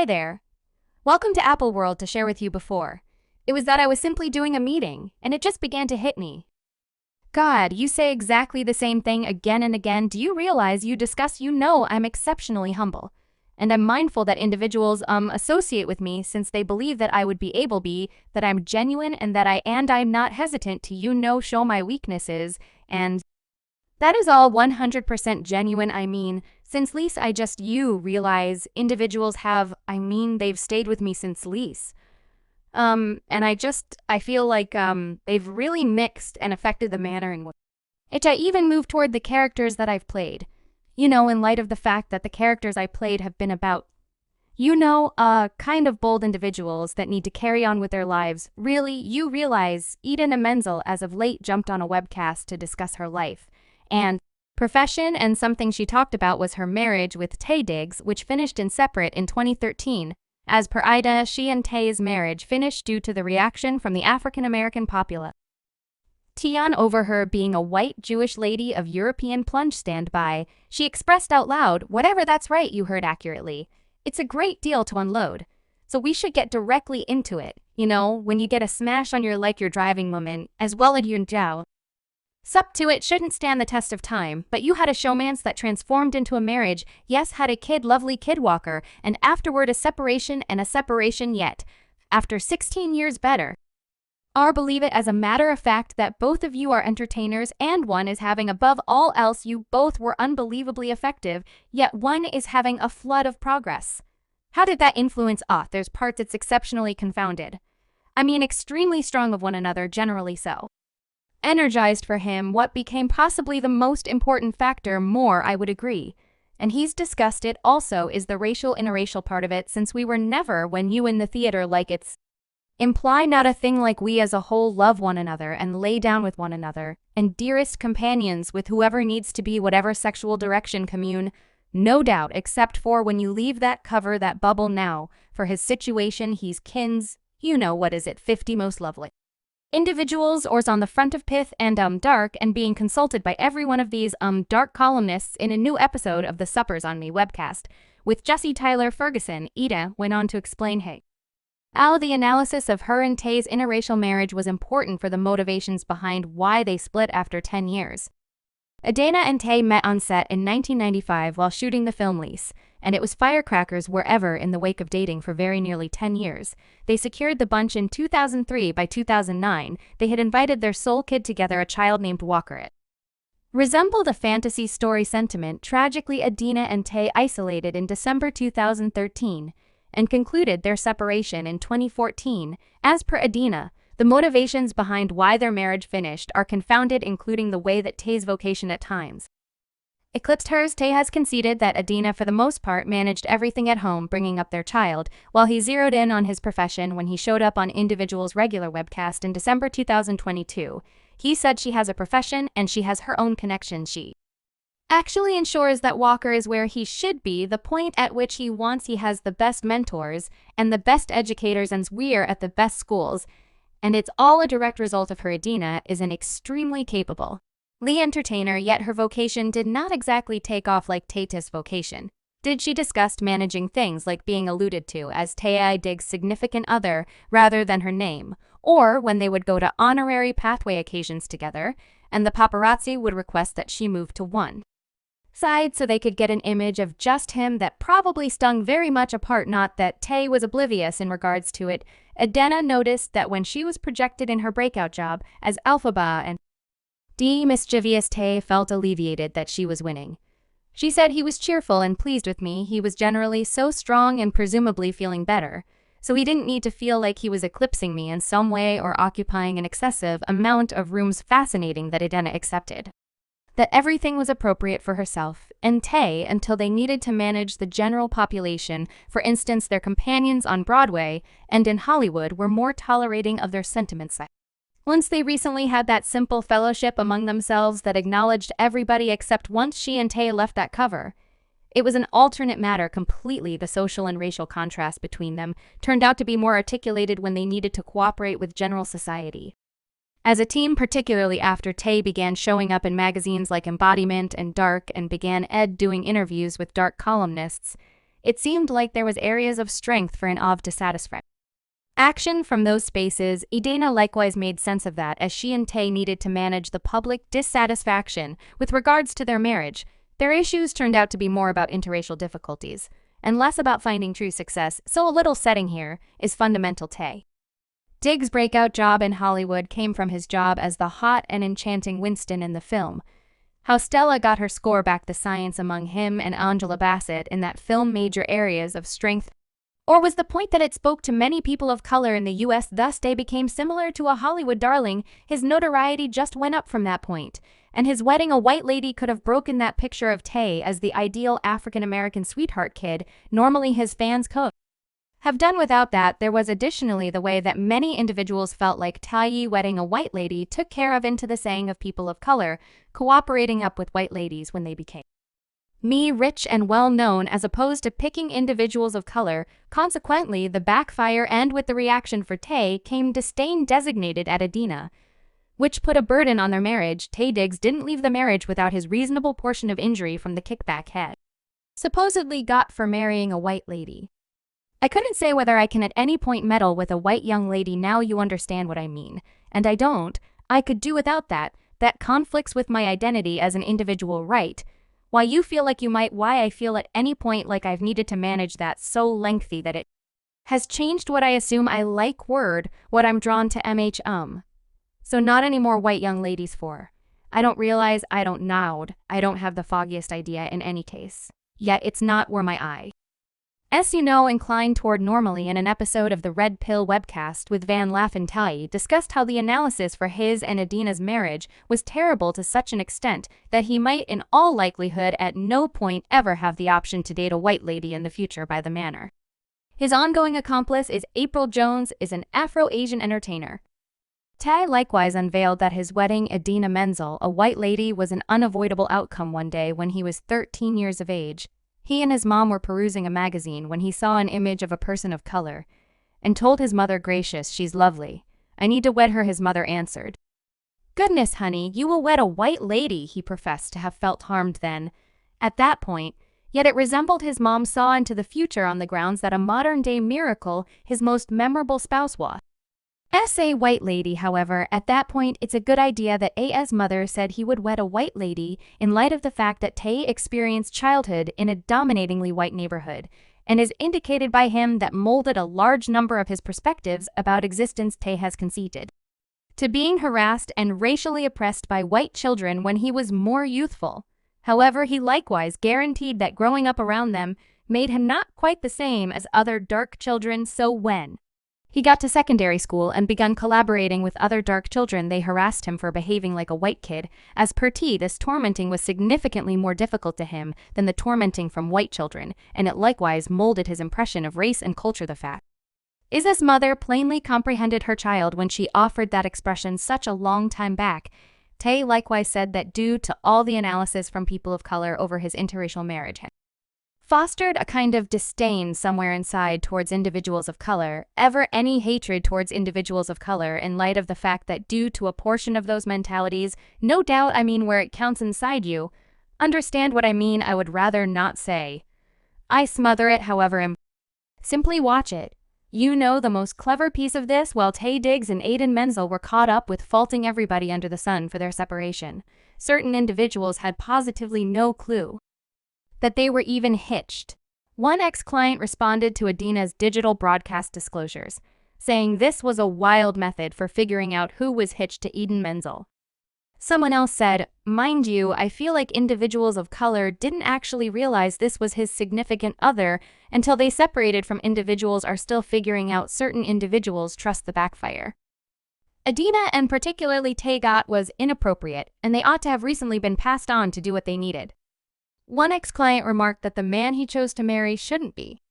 Hi there. Welcome to Apple World to share with you before. It was that I was simply doing a meeting, and it just began to hit me. God, you say exactly the same thing again and again. Do you realize you discuss I'm exceptionally humble? And I'm mindful that individuals associate with me since they believe that I would that I'm genuine and I'm not hesitant to show my weaknesses, and that is all 100% genuine. Since lease you realize individuals they've stayed with me since lease. And I feel like they've really mixed and affected the manner in which I even move toward the characters that I've played. In light of the fact that the characters I played have been about, kind of bold individuals that need to carry on with their lives. Really, you realize Idina Menzel as of late jumped on a webcast to discuss her life and profession, and something she talked about was her marriage with Tay Diggs, which finished in separate in 2013. As per Ida, she and Taye's marriage finished due to the reaction from the African-American populace over her being a white Jewish lady of European plunge standby. She expressed out loud, "Whatever, that's right, you heard accurately. It's a great deal to unload. So we should get directly into it. When you get a smash on your like your driving woman, as well as your jow. Sup to it shouldn't stand the test of time, but you had a showmance that transformed into a marriage, yes, had a kid, lovely kid walker, and afterward a separation and a separation yet. After 16 years better. Believe it as a matter of fact that both of you are entertainers and one is having above all else you both were unbelievably effective, yet one is having a flood of progress. How did that influence there's parts it's exceptionally confounded. Extremely strong of one another, generally so. Energized for him what became possibly the most important factor more I would agree. And he's discussed it also is the racial interracial part of it since we were never when you in the theater like it's imply not a thing like we as a whole love one another and lay down with one another, and dearest companions with whoever needs to be whatever sexual direction commune, no doubt except for when you leave that cover that bubble now, for his situation he's kins, what is it 50 most lovely. Individuals or's on the front of Pith and Dark and being consulted by every one of these dark columnists in a new episode of the Suppers on Me webcast, with Jesse Tyler Ferguson. Ida went on to explain the analysis of her and Tay's interracial marriage was important for the motivations behind why they split after 10 years. Idina and Tay met on set in 1995 while shooting the film Lease, and it was firecrackers wherever in the wake of dating for very nearly 10 years. They secured the bunch in 2003. By 2009, they had invited their sole kid together, a child named Walker. It resembled a fantasy story sentiment. Tragically, Idina and Tay isolated in December 2013 and concluded their separation in 2014. As per Idina, the motivations behind why their marriage finished are confounded, including the way that Tay's vocation at times eclipsed hers. Tay has conceded that Idina for the most part managed everything at home, bringing up their child, while he zeroed in on his profession when he showed up on Individual's regular webcast in December 2022. He said she has a profession and she has her own connection. She actually ensures that Walker is where he should be, the point at which he wants. He has the best mentors and the best educators, and we're at the best schools. And it's all a direct result of her. Idina is an extremely capable entertainer, yet her vocation did not exactly take off like Tay's vocation. Did she discussed managing things like being alluded to as Tay Diggs' significant other rather than her name, or when they would go to honorary pathway occasions together, and the paparazzi would request that she move to one side so they could get an image of just him that probably stung very much apart. Not that Tay was oblivious in regards to it. Idina noticed that when she was projected in her breakout job as Alphaba and mischievous, Tay felt alleviated that she was winning. She said he was cheerful and pleased with me. He was generally so strong and presumably feeling better, so he didn't need to feel like he was eclipsing me in some way or occupying an excessive amount of rooms. Fascinating that Idina accepted that everything was appropriate for herself and Tay until they needed to manage the general population. For instance, their companions on Broadway and in Hollywood were more tolerating of their sentiments. Once they recently had that simple fellowship among themselves that acknowledged everybody except once she and Tay left that cover. It was an alternate matter completely. The social and racial contrast between them turned out to be more articulated when they needed to cooperate with general society as a team, particularly after Tay began showing up in magazines like Embodiment and Dark and began doing interviews with dark columnists. it seemed like there was areas of strength for an of to satisfy. Action from those spaces. Idina likewise made sense of that, as she and Tay needed to manage the public dissatisfaction with regards to their marriage. Their issues turned out to be more about interracial difficulties, and less about finding true success, so a little setting here is fundamental. Tay Diggs' breakout job in Hollywood came from his job as the hot and enchanting Winston in the film. How Stella got her score back the science among him and Angela Bassett in that film major areas of strength. Or was the point that it spoke to many people of color in the US, thus Tay became similar to a Hollywood darling? His notoriety just went up from that point, and his wedding a white lady could have broken that picture of Tay as the ideal African-American sweetheart kid normally his fans could have done without. That there was additionally the way that many individuals felt like Taye wedding a white lady took care of, into the saying of people of color cooperating up with white ladies when they became rich and well-known, as opposed to picking individuals of color. Consequently, the backfire, and with the reaction for Tay came disdain designated at Idina, which put a burden on their marriage. Tay Diggs didn't leave the marriage without his reasonable portion of injury from the kickback head supposedly got for marrying a white lady. I couldn't say whether I can at any point meddle with a white young lady, now you understand what I mean, and I don't. I could do without that. That conflicts with my identity as an individual, right? Why you feel like you might, why I feel at any point like I've needed to manage that so lengthy that it has changed what I assume I like, word, what I'm drawn to mh. So not any more white young ladies for. I don't realize, I don't nod, I don't have the foggiest idea in any case. Yet it's not where my eye inclined toward. Normally, in an episode of the Red Pill webcast with Van Laff and Taye discussed how the analysis for his and Idina's marriage was terrible to such an extent that he might in all likelihood at no point ever have the option to date a white lady in the future. By the manner, his ongoing accomplice is April Jones, is an Afro-Asian entertainer. Tay likewise unveiled that his wedding Idina Menzel, a white lady, was an unavoidable outcome one day when he was 13 years of age. He and his mom were perusing a magazine when he saw an image of a person of color and told his mother, gracious, she's lovely. I need to wed her. His mother answered, goodness, honey, you will wed a white lady. He professed to have felt harmed then, at that point, yet it resembled his mom saw into the future on the grounds that a modern-day miracle his most memorable spouse was a white lady. However, at that point, it's a good idea that A.'s mother said he would wed a white lady in light of the fact that Tay experienced childhood in a dominatingly white neighborhood, and is indicated by him that molded a large number of his perspectives about existence. Tay has conceded to being harassed and racially oppressed by white children when he was more youthful. However, he likewise guaranteed that growing up around them made him not quite the same as other dark children, so when he got to secondary school and begun collaborating with other dark children, they harassed him for behaving like a white kid. As per T, this tormenting was significantly more difficult to him than the tormenting from white children, and it likewise molded his impression of race and culture. The fact is, his mother plainly comprehended her child when she offered that expression such a long time back. Tay likewise said that due to all the analysis from people of color over his interracial marriage had fostered a kind of disdain somewhere inside towards individuals of color, ever any hatred towards individuals of color, in light of the fact that due to a portion of those mentalities, no doubt I mean where it counts inside you. Understand what I mean? I would rather not say. I smother it, however, simply watch it. You know, the most clever piece of this, while Tay Diggs and Idina Menzel were caught up with faulting everybody under the sun for their separation, certain individuals had positively no clue that they were even hitched. One ex-client responded to Idina's digital broadcast disclosures, saying this was a wild method for figuring out who was hitched to Idina Menzel. Someone else said, mind you, I feel like individuals of color didn't actually realize this was his significant other until they separated from individuals are still figuring out. Certain individuals trust the backfire Idina and particularly Tay got was inappropriate, and they ought to have recently been passed on to do what they needed. One ex-client remarked that the man he chose to marry shouldn't be